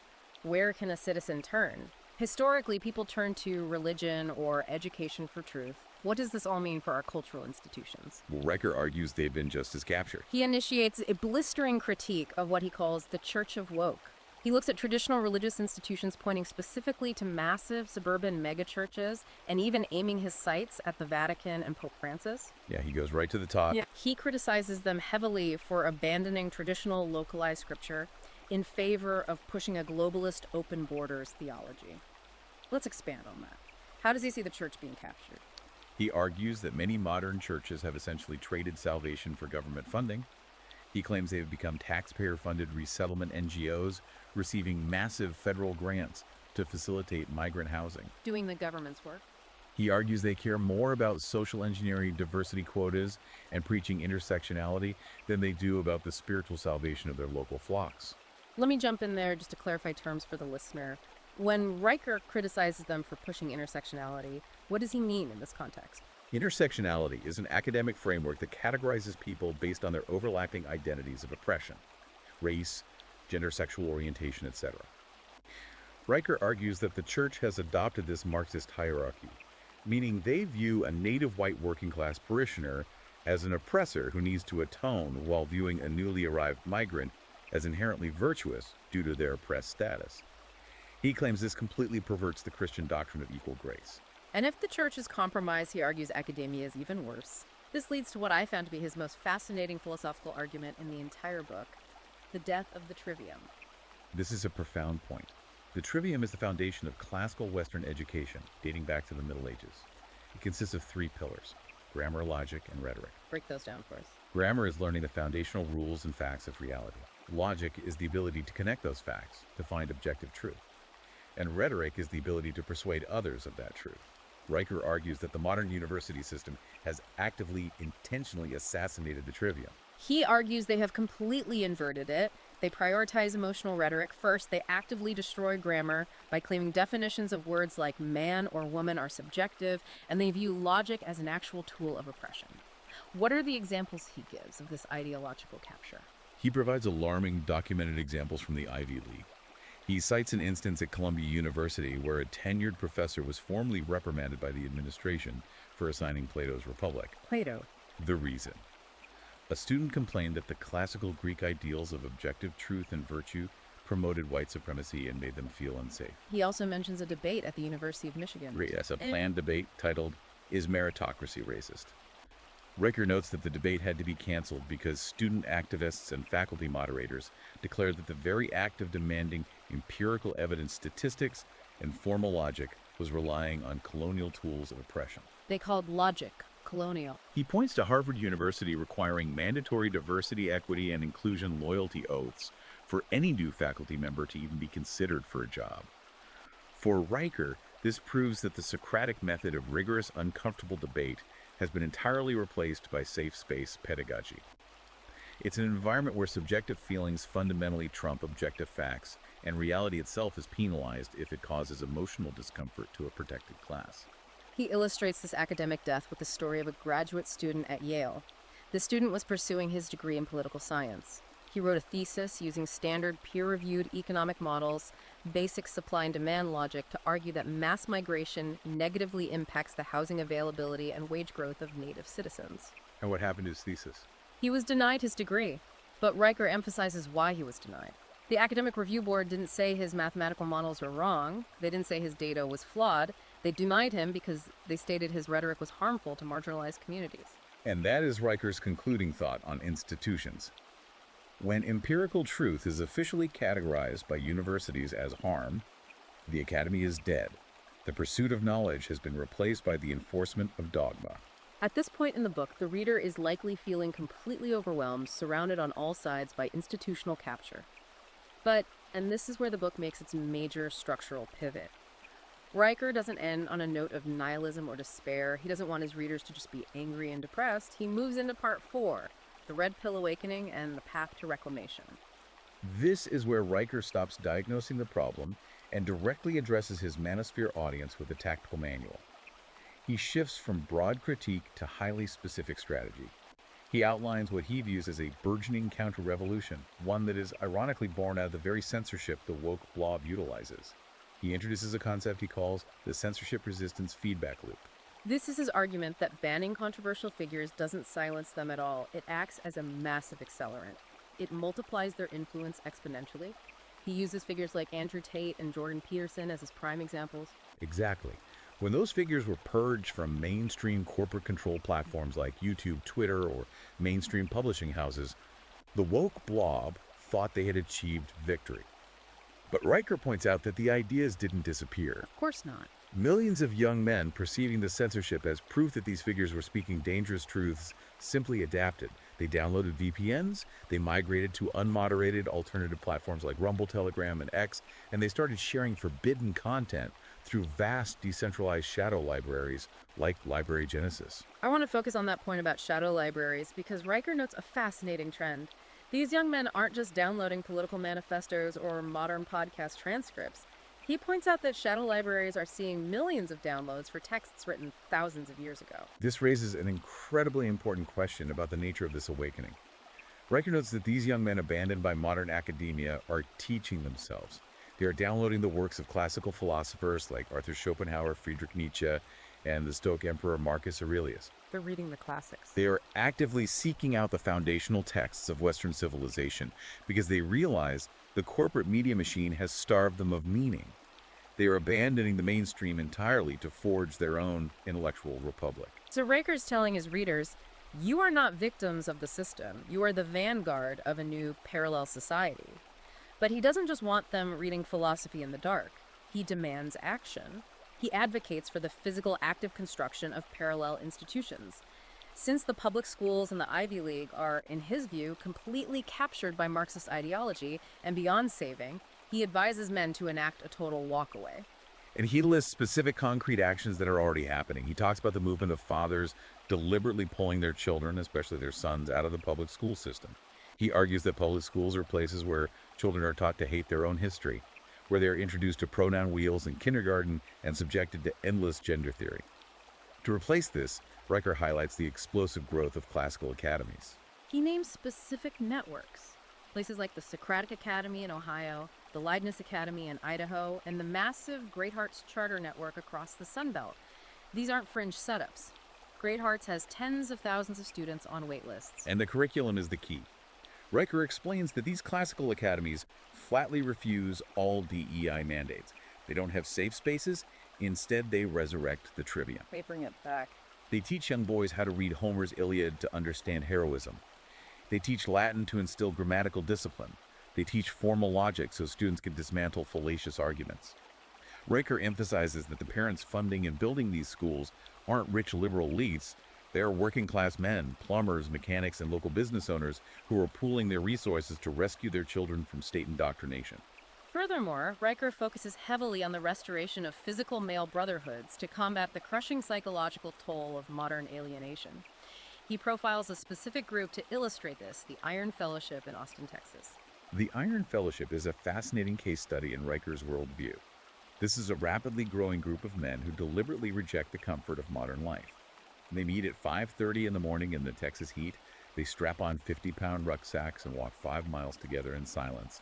where can a citizen turn? Historically, people turn to religion or education for truth. What does this all mean for our cultural institutions? Well, Riker argues they've been just as captured. He initiates a blistering critique of what he calls the Church of Woke. He looks at traditional religious institutions, pointing specifically to massive suburban megachurches and even aiming his sights at the Vatican and Pope Francis. Yeah, he goes right to the top. Yeah. He criticizes them heavily for abandoning traditional localized scripture in favor of pushing a globalist open borders theology. Let's expand on that. How does he see the church being captured? He argues that many modern churches have essentially traded salvation for government funding. He claims they have become taxpayer-funded resettlement NGOs, receiving massive federal grants to facilitate migrant housing. Doing the government's work. He argues they care more about social engineering diversity quotas and preaching intersectionality than they do about the spiritual salvation of their local flocks. Let me jump in there just to clarify terms for the listener. When Riker criticizes them for pushing intersectionality, what does he mean in this context? Intersectionality is an academic framework that categorizes people based on their overlapping identities of oppression, race, gender, sexual orientation, etc. Riker argues that the church has adopted this Marxist hierarchy, meaning they view a native white working class parishioner as an oppressor who needs to atone while viewing a newly arrived migrant as inherently virtuous due to their oppressed status. He claims this completely perverts the Christian doctrine of equal grace. And if the church is compromised, he argues academia is even worse. This leads to what I found to be his most fascinating philosophical argument in the entire book, the death of the trivium. This is a profound point. The trivium is the foundation of classical Western education, dating back to the Middle Ages. It consists of three pillars: grammar, logic, and rhetoric. Break those down for us. Grammar is learning the foundational rules and facts of reality. Logic is the ability to connect those facts to find objective truth. And rhetoric is the ability to persuade others of that truth. Riker argues that the modern university system has actively, intentionally assassinated the trivium. He argues they have completely inverted it. They prioritize emotional rhetoric first. They actively destroy grammar by claiming definitions of words like man or woman are subjective, and they view logic as an actual tool of oppression. What are the examples he gives of this ideological capture? He provides alarming documented examples from the Ivy League. He cites an instance at Columbia University where a tenured professor was formally reprimanded by the administration for assigning Plato's Republic. Plato. The reason. A student complained that the classical Greek ideals of objective truth and virtue promoted white supremacy and made them feel unsafe. He also mentions a debate at the University of Michigan. Yes, a planned debate titled, "Is Meritocracy Racist?" Riker notes that the debate had to be canceled because student activists and faculty moderators declared that the very act of demanding empirical evidence statistics and formal logic was relying on colonial tools of oppression. They called logic colonial. He points to Harvard University requiring mandatory diversity, equity, and inclusion loyalty oaths for any new faculty member to even be considered for a job. For Riker, this proves that the Socratic method of rigorous, uncomfortable debate has been entirely replaced by safe space pedagogy. It's an environment where subjective feelings fundamentally trump objective facts, and reality itself is penalized if it causes emotional discomfort to a protected class. He illustrates this academic death with the story of a graduate student at Yale. The student was pursuing his degree in political science. He wrote a thesis using standard peer-reviewed economic models, basic supply and demand logic to argue that mass migration negatively impacts the housing availability and wage growth of native citizens. And what happened to his thesis? He was denied his degree, but Riker emphasizes why he was denied. The Academic Review Board didn't say his mathematical models were wrong. They didn't say his data was flawed. They denied him because they stated his rhetoric was harmful to marginalized communities. And that is Riker's concluding thought on institutions. When empirical truth is officially categorized by universities as harm, the academy is dead. The pursuit of knowledge has been replaced by the enforcement of dogma. At this point in the book, the reader is likely feeling completely overwhelmed, surrounded on all sides by institutional capture. But, and this is where the book makes its major structural pivot, Riker doesn't end on a note of nihilism or despair. He doesn't want his readers to just be angry and depressed. He moves into part 4, the Red Pill Awakening and the Path to Reclamation. This is where Riker stops diagnosing the problem and directly addresses his manosphere audience with a tactical manual. He shifts from broad critique to highly specific strategy. He outlines what he views as a burgeoning counter-revolution, one that is ironically born out of the very censorship the woke blob utilizes. He introduces a concept he calls the censorship resistance feedback loop. This is his argument that banning controversial figures doesn't silence them at all. It acts as a massive accelerant. It multiplies their influence exponentially. He uses figures like Andrew Tate and Jordan Peterson as his prime examples. Exactly. When those figures were purged from mainstream corporate control platforms like YouTube, Twitter, or mainstream publishing houses, the woke blob thought they had achieved victory. But Riker points out that the ideas didn't disappear. Of course not. Millions of young men perceiving the censorship as proof that these figures were speaking dangerous truths simply adapted. They downloaded VPNs, they migrated to unmoderated alternative platforms like Rumble, Telegram, and X, and they started sharing forbidden content through vast decentralized shadow libraries like Library Genesis. I want to focus on that point about shadow libraries because Riker notes a fascinating trend. These young men aren't just downloading political manifestos or modern podcast transcripts. He points out that shadow libraries are seeing millions of downloads for texts written thousands of years ago. This raises an incredibly important question about the nature of this awakening. Riker notes that these young men abandoned by modern academia are teaching themselves. They are downloading the works of classical philosophers like Arthur Schopenhauer, Friedrich Nietzsche, and the Stoic Emperor Marcus Aurelius. They're reading the classics. They are actively seeking out the foundational texts of Western civilization because they realize the corporate media machine has starved them of meaning. They are abandoning the mainstream entirely to forge their own intellectual republic. So Riker's telling his readers, you are not victims of the system. You are the vanguard of a new parallel society. But he doesn't just want them reading philosophy in the dark. He demands action. He advocates for the physical active construction of parallel institutions. Since the public schools and the Ivy League are, in his view, completely captured by Marxist ideology and beyond saving, he advises men to enact a total walkaway. And he lists specific concrete actions that are already happening. He talks about the movement of fathers deliberately pulling their children, especially their sons, out of the public school system. He argues that public schools are places where children are taught to hate their own history, where they are introduced to pronoun wheels in kindergarten and subjected to endless gender theory. To replace this, Riker highlights the explosive growth of classical academies. He names specific networks, places like the Socratic Academy in Ohio, the Leibniz Academy in Idaho, and the massive Great Hearts Charter Network across the Sun Belt. These aren't fringe setups. Great Hearts has tens of thousands of students on wait lists. And the curriculum is the key. Riker explains that these classical academies flatly refuse all DEI mandates. They don't have safe spaces. Instead, they resurrect the trivia. They bring it back. They teach young boys how to read Homer's Iliad to understand heroism. They teach Latin to instill grammatical discipline. They teach formal logic so students can dismantle fallacious arguments. Riker emphasizes that the parents funding and building these schools aren't rich liberal elites. They are working-class men, plumbers, mechanics, and local business owners who are pooling their resources to rescue their children from state indoctrination. Furthermore, Riker focuses heavily on the restoration of physical male brotherhoods to combat the crushing psychological toll of modern alienation. He profiles a specific group to illustrate this, the Iron Fellowship in Austin, Texas. The Iron Fellowship is a fascinating case study in Riker's worldview. This is a rapidly growing group of men who deliberately reject the comfort of modern life. They meet at 5:30 in the morning in the Texas heat. They strap on 50-pound rucksacks and walk 5 miles together in silence.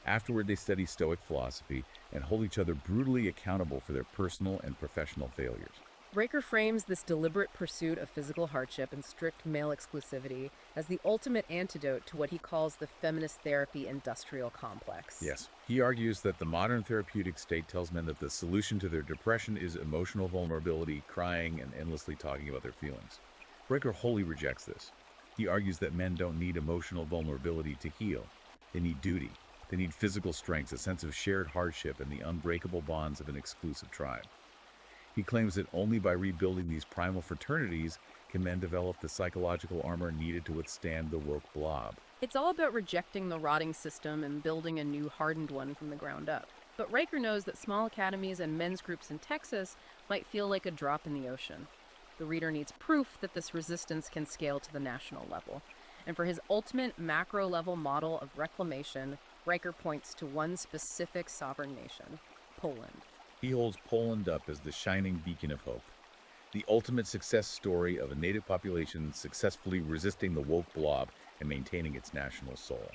Afterward, they study Stoic philosophy and hold each other brutally accountable for their personal and professional failures. Riker frames this deliberate pursuit of physical hardship and strict male exclusivity as the ultimate antidote to what he calls the feminist therapy industrial complex. Yes, he argues that the modern therapeutic state tells men that the solution to their depression is emotional vulnerability, crying, and endlessly talking about their feelings. Riker wholly rejects this. He argues that men don't need emotional vulnerability to heal. They need duty. They need physical strength, a sense of shared hardship, and the unbreakable bonds of an exclusive tribe. He claims that only by rebuilding these primal fraternities can men develop the psychological armor needed to withstand the woke blob. It's all about rejecting the rotting system and building a new hardened one from the ground up. But Riker knows that small academies and men's groups in Texas might feel like a drop in the ocean. The reader needs proof that this resistance can scale to the national level. And for his ultimate macro-level model of reclamation, Riker points to one specific sovereign nation, Poland. He holds Poland up as the shining beacon of hope. The ultimate success story of a native population successfully resisting the woke blob and maintaining its national soul.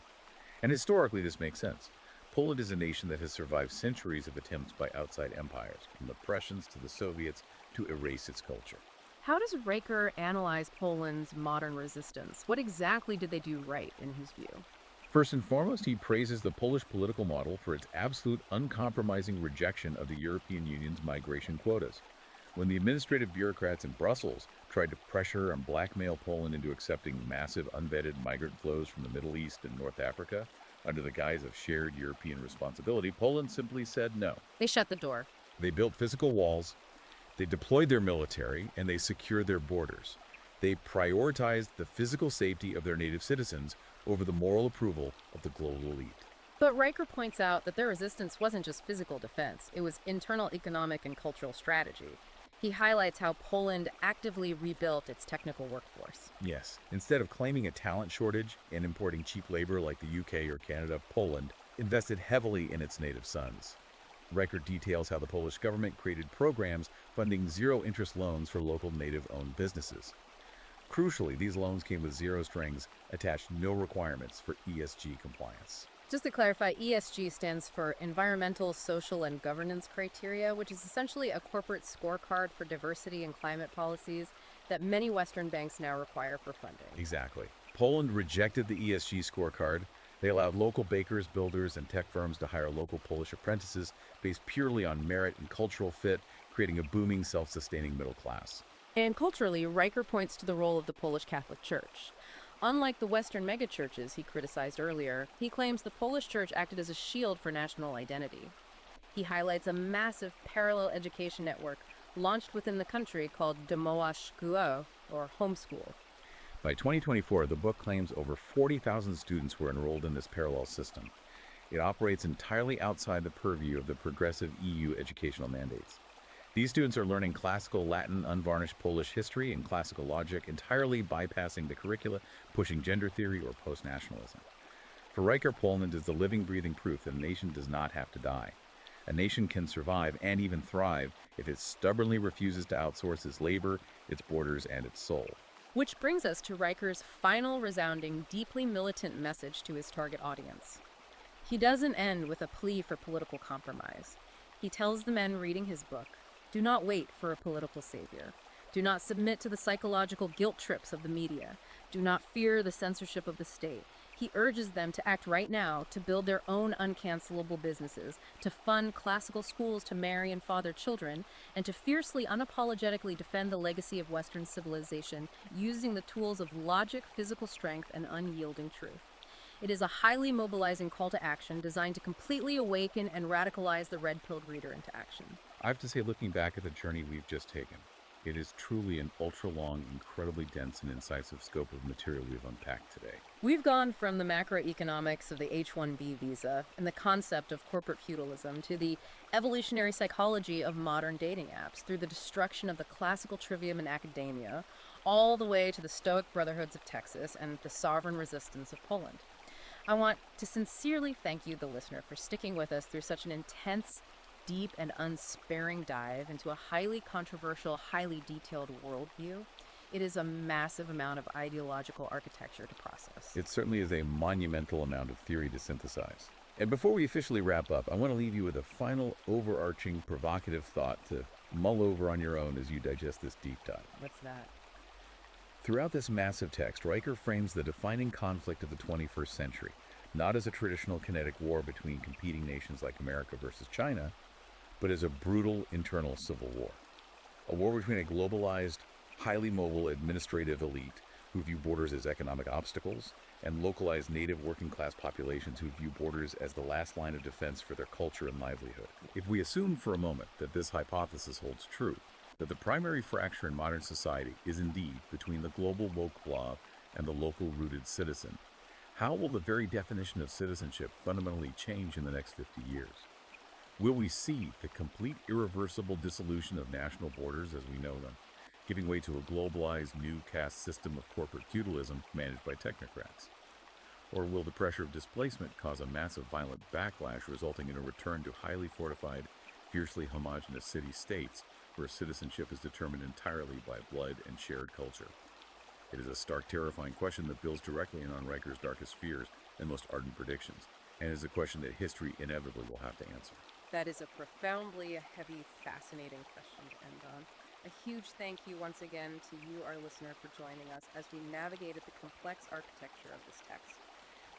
And historically, this makes sense. Poland is a nation that has survived centuries of attempts by outside empires, from the Prussians to the Soviets, to erase its culture. How does Riker analyze Poland's modern resistance? What exactly did they do right, in his view? First and foremost, he praises the Polish political model for its absolute uncompromising rejection of the European Union's migration quotas. When the administrative bureaucrats in Brussels tried to pressure and blackmail Poland into accepting massive unvetted migrant flows from the Middle East and North Africa under the guise of shared European responsibility, Poland simply said no. They shut the door. They built physical walls, they deployed their military, and they secured their borders. They prioritized the physical safety of their native citizens over the moral approval of the global elite. But Riker points out that their resistance wasn't just physical defense, it was internal economic and cultural strategy. He highlights how Poland actively rebuilt its technical workforce. Yes, instead of claiming a talent shortage and importing cheap labor like the UK or Canada, Poland invested heavily in its native sons. Riker details how the Polish government created programs funding zero-interest loans for local native-owned businesses. Crucially, these loans came with zero strings, attached no requirements for ESG compliance. Just to clarify, ESG stands for Environmental, Social, and Governance Criteria, which is essentially a corporate scorecard for diversity and climate policies that many Western banks now require for funding. Exactly. Poland rejected the ESG scorecard. They allowed local bakers, builders, and tech firms to hire local Polish apprentices based purely on merit and cultural fit, creating a booming, self-sustaining middle class. And culturally, Riker points to the role of the Polish Catholic Church. Unlike the Western megachurches he criticized earlier, he claims the Polish Church acted as a shield for national identity. He highlights a massive parallel education network launched within the country called Domowa Szkoła, or homeschool. By 2024, the book claims over 40,000 students were enrolled in this parallel system. It operates entirely outside the purview of the progressive EU educational mandates. These students are learning classical Latin, unvarnished Polish history, and classical logic, entirely bypassing the curricula, pushing gender theory or post-nationalism. For Riker, Poland is the living, breathing proof that a nation does not have to die. A nation can survive and even thrive if it stubbornly refuses to outsource its labor, its borders, and its soul. Which brings us to Riker's final resounding, deeply militant message to his target audience. He doesn't end with a plea for political compromise. He tells the men reading his book, do not wait for a political savior. Do not submit to the psychological guilt trips of the media. Do not fear the censorship of the state. He urges them to act right now, to build their own uncancelable businesses, to fund classical schools to marry and father children, and to fiercely, unapologetically defend the legacy of Western civilization using the tools of logic, physical strength, and unyielding truth. It is a highly mobilizing call to action designed to completely awaken and radicalize the red-pilled reader into action. I have to say, looking back at the journey we've just taken, it is truly an ultra-long, incredibly dense and incisive scope of material we've unpacked today. We've gone from the macroeconomics of the H-1B visa and the concept of corporate feudalism to the evolutionary psychology of modern dating apps, through the destruction of the classical trivium in academia, all the way to the Stoic brotherhoods of Texas and the sovereign resistance of Poland. I want to sincerely thank you, the listener, for sticking with us through such an intense, deep, and unsparing dive into a highly controversial, highly detailed worldview. It is a massive amount of ideological architecture to process. It certainly is a monumental amount of theory to synthesize. And before we officially wrap up, I want to leave you with a final, overarching, provocative thought to mull over on your own as you digest this deep dive. What's that? Throughout this massive text, Riker frames the defining conflict of the 21st century, not as a traditional kinetic war between competing nations like America versus China, but as a brutal internal civil war. A war between a globalized, highly mobile administrative elite who view borders as economic obstacles, and localized native working-class populations who view borders as the last line of defense for their culture and livelihood. If we assume for a moment that this hypothesis holds true, that the primary fracture in modern society is indeed between the global woke blob and the local-rooted citizen, how will the very definition of citizenship fundamentally change in the next 50 years? Will we see the complete irreversible dissolution of national borders as we know them, giving way to a globalized new caste system of corporate feudalism managed by technocrats? Or will the pressure of displacement cause a massive violent backlash resulting in a return to highly fortified, fiercely homogenous city-states where citizenship is determined entirely by blood and shared culture. It is a stark, terrifying question that builds directly on Riker's darkest fears and most ardent predictions, and is a question that history inevitably will have to answer. That is a profoundly heavy, fascinating question to end on. A huge thank you once again to you, our listener, for joining us as we navigated the complex architecture of this text.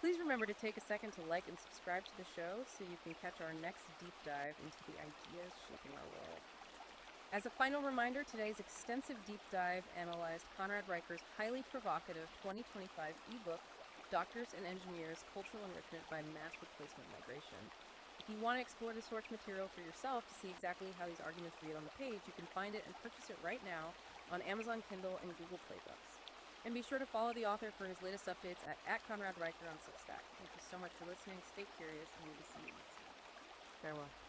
Please remember to take a second to like and subscribe to the show so you can catch our next deep dive into the ideas shaping our world. As a final reminder, today's extensive deep dive analyzed Conrad Riker's highly provocative 2025 ebook, Doctors and Engineers, Cultural Enrichment by Mass Replacement Migration. If you want to explore the source material for yourself to see exactly how these arguments read on the page, you can find it and purchase it right now on Amazon Kindle and Google Play Books. And be sure to follow the author for his latest updates at Conrad Riker on Substack. Thank you so much for listening. Stay curious, and we will see you next time. Farewell.